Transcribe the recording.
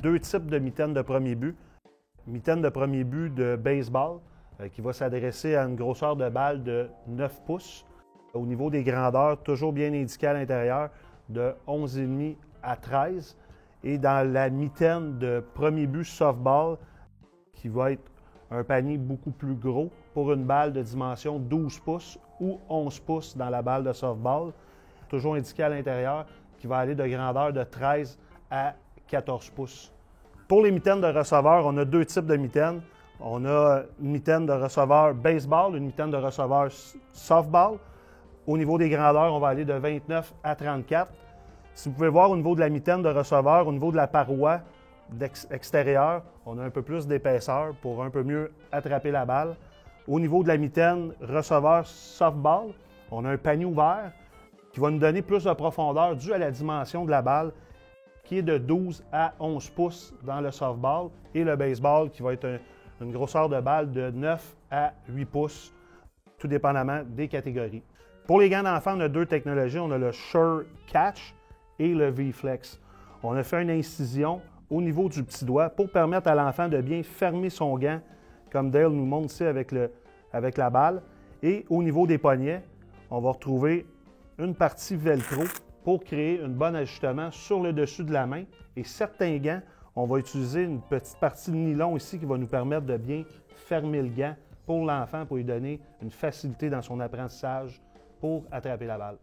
deux types de mitaines de premier but. Mitaine de premier but de baseball qui va s'adresser à une grosseur de balle de 9 pouces. Au niveau des grandeurs, toujours bien indiqué à l'intérieur, de 11,5 à 13. Et dans la mitaine de premier but softball, qui va être un panier beaucoup plus gros pour une balle de dimension 12 pouces ou 11 pouces dans la balle de softball, toujours indiqué à l'intérieur, qui va aller de grandeur de 13 à 14 pouces. Pour les mitaines de receveur, on a deux types de mitaines. On a une mitaine de receveur baseball, une mitaine de receveur softball. Au niveau des grandeurs, on va aller de 29 à 34. Si vous pouvez voir au niveau de la mitaine de receveur, au niveau de la paroi extérieure, on a un peu plus d'épaisseur pour un peu mieux attraper la balle. Au niveau de la mitaine receveur softball, on a un panier ouvert qui va nous donner plus de profondeur dû à la dimension de la balle qui est de 12 à 11 pouces dans le softball et le baseball qui va être une grosseur de balle de 9 à 8 pouces, tout dépendamment des catégories. Pour les gants d'enfants, on a deux technologies. On a le Sure Catch et le V-Flex. On a fait une incision au niveau du petit doigt pour permettre à l'enfant de bien fermer son gant, comme Dale nous montre ici avec la balle. Et au niveau des poignets, on va retrouver une partie velcro pour créer un bon ajustement sur le dessus de la main. Et certains gants, on va utiliser une petite partie de nylon ici qui va nous permettre de bien fermer le gant pour l'enfant, pour lui donner une facilité dans son apprentissage pour attraper la balle.